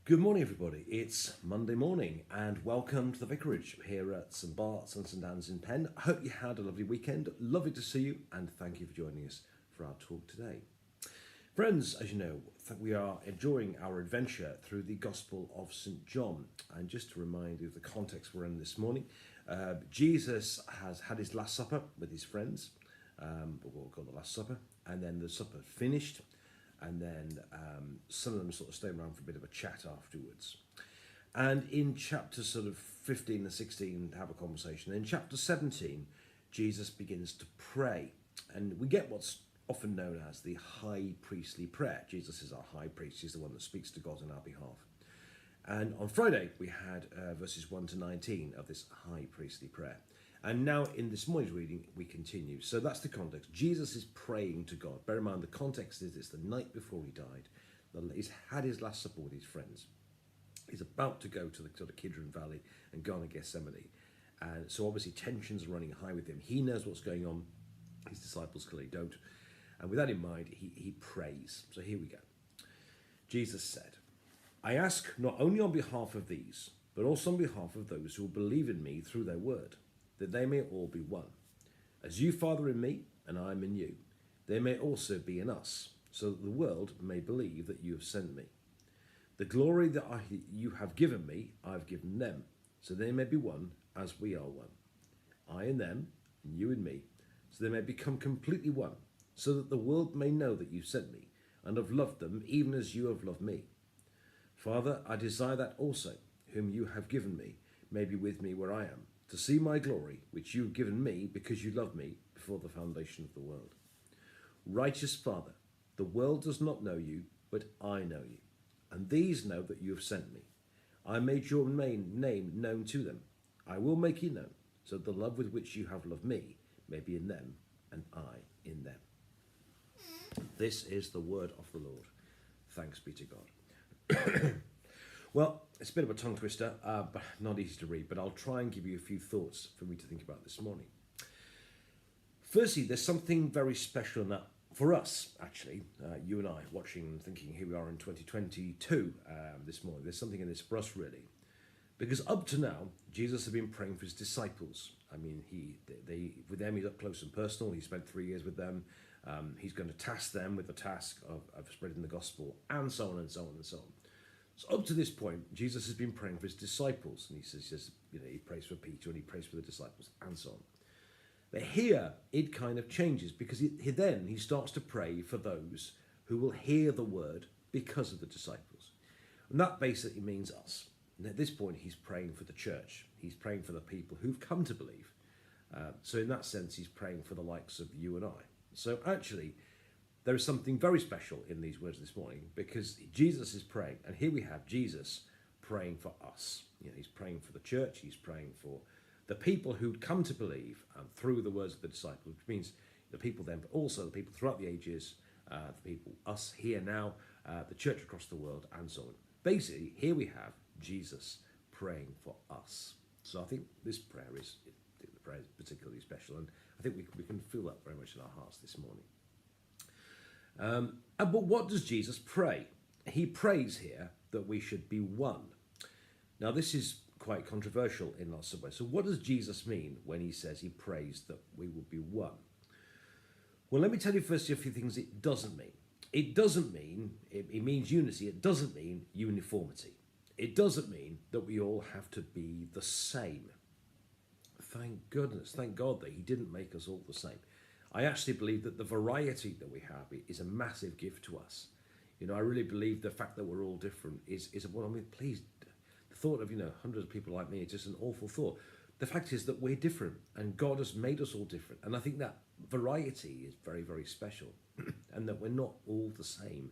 Good morning, everybody. It's Monday morning, and welcome to the Vicarage here at St Bart's and St Anne's in Penn. I hope you had a lovely weekend. Lovely to see you, and thank you for joining us for our talk today. Friends, as you know, we are enjoying our adventure through the Gospel of St John. And just to remind you of the context we're in this morning, Jesus has had his Last Supper with his friends, what we'll call the Last Supper, and then the supper finished. And then some of them sort of stay around for a bit of a chat afterwards. And in chapter sort of 15 and 16, have a conversation. In chapter 17, Jesus begins to pray. And we get what's often known as the high priestly prayer. Jesus is our high priest. He's the one that speaks to God on our behalf. And on Friday, we had verses 1 to 19 of this high priestly prayer. And now in this morning's reading, we continue. So that's the context. Jesus is praying to God. Bear in mind, the context is it's the night before he died. He's had his Last Supper with his friends. He's about to go to the sort of Kidron Valley and go on to Gethsemane. And so obviously tensions are running high with him. He knows what's going on. His disciples clearly don't. And with that in mind, he prays. So here we go. Jesus said, "I ask not only on behalf of these, but also on behalf of those who will believe in me through their word, that they may all be one. As you, Father, in me, and I am in you, they may also be in us, so that the world may believe that you have sent me. The glory that you have given me, I have given them, so they may be one as we are one. I in them, and you in me, so they may become completely one, so that the world may know that you sent me, and have loved them even as you have loved me. Father, I desire that also, whom you have given me, may be with me where I am, to see my glory, which you have given me because you loved me before the foundation of the world. Righteous Father, the world does not know you, but I know you, and these know that you have sent me. I made your name known to them. I will make you known, so that the love with which you have loved me may be in them, and I in them." This is the word of the Lord. Thanks be to God. Well, it's a bit of a tongue twister, but not easy to read, but I'll try and give you a few thoughts for me to think about this morning. Firstly, there's something very special in that for us, actually, you and I, watching and thinking, here we are in 2022 this morning. There's something in this for us, really. Because up to now, Jesus has been praying for his disciples. I mean, with them, he's up close and personal. He spent 3 years with them. He's going to task them with the task of spreading the gospel, and so on and so on and so on. So up to this point, Jesus has been praying for his disciples, and he says, he prays for Peter and he prays for the disciples, and so on. But here it kind of changes, because he starts to pray for those who will hear the word because of the disciples, and that basically means us. And at this point, he's praying for the church. He's praying for the people who've come to believe. So in that sense, he's praying for the likes of you and I. So actually, there is something very special in these words this morning, because Jesus is praying, and here we have Jesus praying for us. He's praying for the church, he's praying for the people who'd come to believe through the words of the disciples, which means the people then, but also the people throughout the ages, the people, us here now, the church across the world, and so on. Basically, here we have Jesus praying for us. So I think this prayer is particularly special, and I think we can feel that very much in our hearts this morning. But what does Jesus pray? He prays here that we should be one. Now, this is quite controversial in lots of ways. So what does Jesus mean when he says he prays that we will be one? Well, let me tell you first a few things it doesn't mean. It doesn't mean, it means unity. It doesn't mean uniformity. It doesn't mean that we all have to be the same. Thank goodness, thank God that he didn't make us all the same. I actually believe that the variety that we have is a massive gift to us. I really believe the fact that we're all different is well, please, the thought of, hundreds of people like me is just an awful thought. The fact is that we're different, and God has made us all different. And I think that variety is very, very special, and that we're not all the same.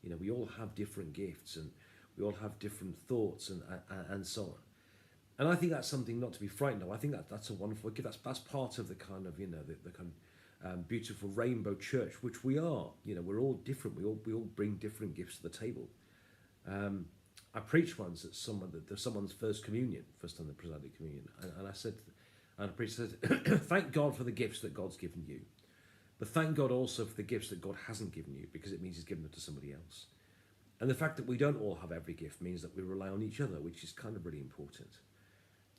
We all have different gifts, and we all have different thoughts and so on. And I think that's something not to be frightened of. I think that's a wonderful gift. That's part of the kind of, the kind of beautiful rainbow church, which we are. We're all different. We all bring different gifts to the table. I preached once at someone's first communion, first time they presented communion, and I said, and the priest said, "Thank God for the gifts that God's given you, but thank God also for the gifts that God hasn't given you, because it means He's given them to somebody else." And the fact that we don't all have every gift means that we rely on each other, which is kind of really important.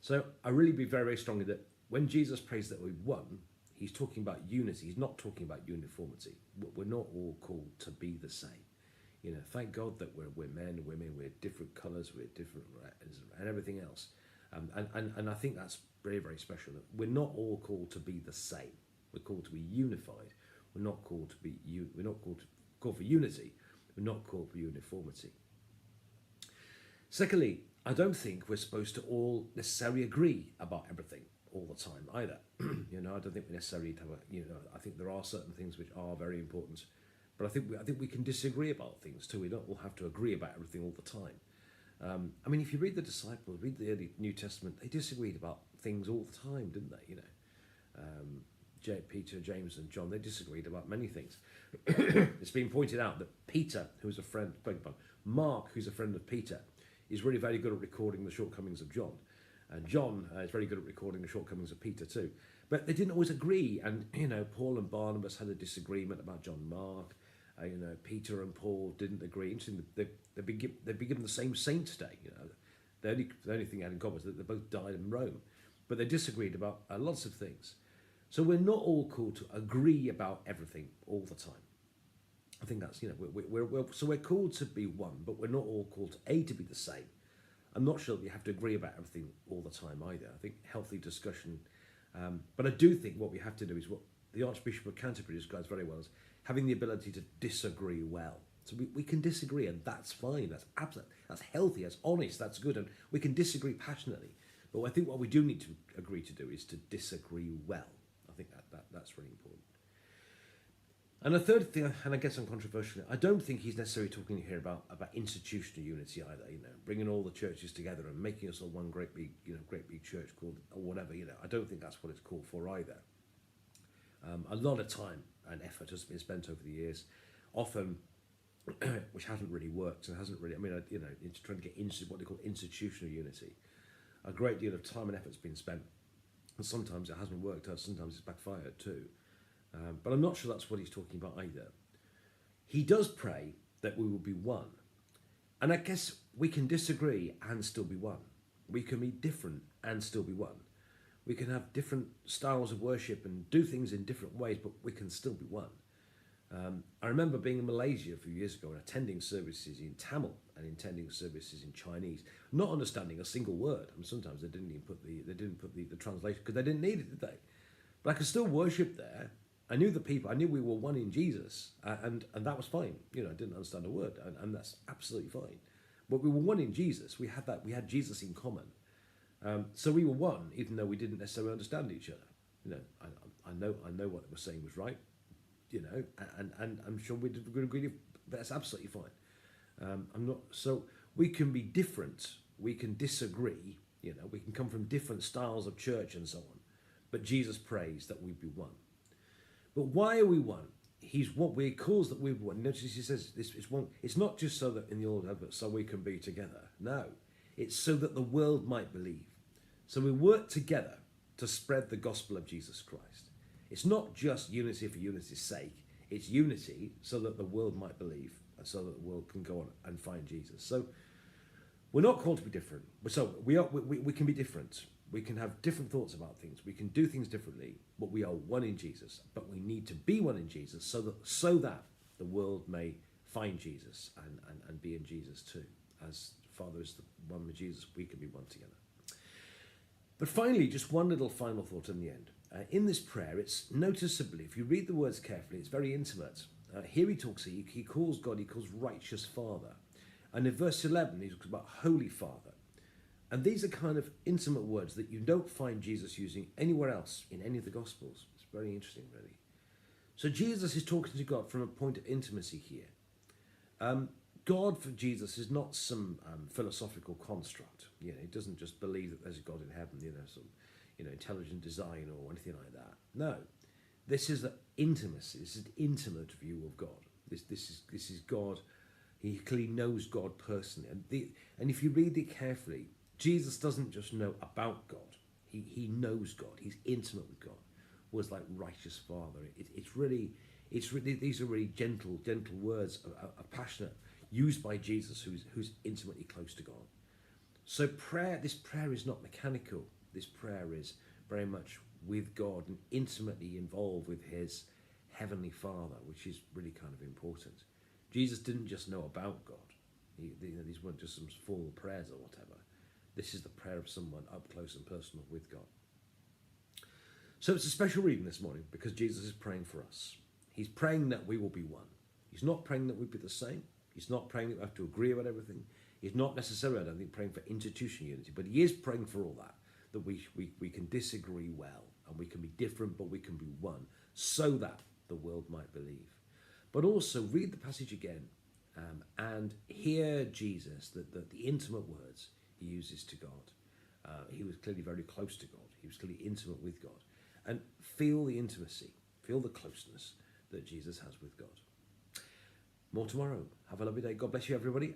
So I really believe very, very strongly that when Jesus prays that we're one, he's talking about unity. He's not talking about uniformity. We're not all called to be the same. You know, thank God that we're men, women, we're different colours, we're different, and everything else. And I think that's very, very special. That we're not all called to be the same. We're called to be unified. We're not called to be. We're not called for unity. We're not called for uniformity. Secondly, I don't think we're supposed to all necessarily agree about everything all the time either. You know, I don't think we necessarily have a. You know, I think there are certain things which are very important. But I think we can disagree about things too. We don't all have to agree about everything all the time. I mean, if you read the disciples, read the early New Testament, they disagreed about things all the time, didn't they? You know, Peter, James, and John, they disagreed about many things. It's been pointed out that Peter, who's a friend, Mark, who's a friend of Peter, is really very good at recording the shortcomings of John. And John is very good at recording the shortcomings of Peter too. But they didn't always agree. And, you know, Paul and Barnabas had a disagreement about John and Mark. You know, Peter and Paul didn't agree. Interesting, they'd be given the same saint's day. You know, the only thing they had in common was that they both died in Rome, but they disagreed about lots of things. So we're not all called to agree about everything all the time. I think that's, you know, we're called to be one, but we're not all called to be the same. I'm not sure that we have to agree about everything all the time either. I think healthy discussion, but I do think what we have to do is what the Archbishop of Canterbury describes very well as having the ability to disagree well. So we can disagree, and that's fine. That's absolute. That's healthy. That's honest. That's good, and we can disagree passionately. But I think what we do need to agree to do is to disagree well. I think that's really important. And a third thing, and I guess I'm controversial, I don't think he's necessarily talking here about institutional unity either. You know, bringing all the churches together and making us all one great big church called or whatever. You know, I don't think that's what it's called for either. A lot of time and effort has been spent over the years, often which hasn't really worked and hasn't really. I mean, you know, it's trying to get into what they call institutional unity. A great deal of time and effort's been spent, and sometimes it hasn't worked out. Sometimes it's backfired too. But I'm not sure that's what he's talking about either. He does pray that we will be one, and I guess we can disagree and still be one. We can be different and still be one. We can have different styles of worship and do things in different ways, but we can still be one. I remember being in Malaysia a few years ago and attending services in Tamil and attending services in Chinese, not understanding a single word. I mean, sometimes they didn't even put the translation because they didn't need it, did they? But I could still worship there. I knew the people. I knew we were one in Jesus, and that was fine. You know, I didn't understand a word, and that's absolutely fine. But we were one in Jesus. We had Jesus in common. So we were one, even though we didn't necessarily understand each other. You know, I know what they were saying was right. You know, and I'm sure we did agree. That's absolutely fine. I'm not. So we can be different. We can disagree. You know, we can come from different styles of church and so on. But Jesus prays that we be one. But why are we one? He's what we calls that we're one. Notice he says this is one. It's not just so that in the old advert so we can be together. No, it's so that the world might believe. So we work together to spread the gospel of Jesus Christ. It's not just unity for unity's sake. It's unity so that the world might believe and so that the world can go on and find Jesus. So we're not called to be different. So we can be different. We can have different thoughts about things. We can do things differently, but we are one in Jesus. But we need to be one in Jesus so that the world may find Jesus and be in Jesus too. As the Father is the one with Jesus, we can be one together. But finally, just one little final thought in the end. In this prayer, it's noticeably, if you read the words carefully, it's very intimate. Here he calls God, he calls righteous Father. And in verse 11, he talks about Holy Father. And these are kind of intimate words that you don't find Jesus using anywhere else in any of the Gospels. It's very interesting, really. So Jesus is talking to God from a point of intimacy here. God for Jesus is not some philosophical construct. You know, he doesn't just believe that there's a God in heaven, some intelligent design or anything like that. No, this is the intimacy. This is an intimate view of God. This is God. He clearly knows God personally, and if you read it carefully, Jesus doesn't just know about God. He knows God. He's intimate with God. Was like righteous Father. It's really these are really gentle words, are passionate. used by Jesus, who's intimately close to God. So this prayer is not mechanical. This prayer is very much with God and intimately involved with his heavenly Father, which is really kind of important. Jesus didn't just know about God. These weren't just some formal prayers or whatever. This is the prayer of someone up close and personal with God. So it's a special reading this morning because Jesus is praying for us. He's praying that we will be one. He's not praying that we be the same. He's not praying that we have to agree about everything. He's not necessarily, I don't think, praying for institutional unity, but he is praying for all that we can disagree well and we can be different, but we can be one, so that the world might believe. But also read the passage again and hear Jesus, the intimate words he uses to God. He was clearly very close to God. He was clearly intimate with God. And feel the intimacy, feel the closeness that Jesus has with God. More tomorrow. Have a lovely day. God bless you, everybody.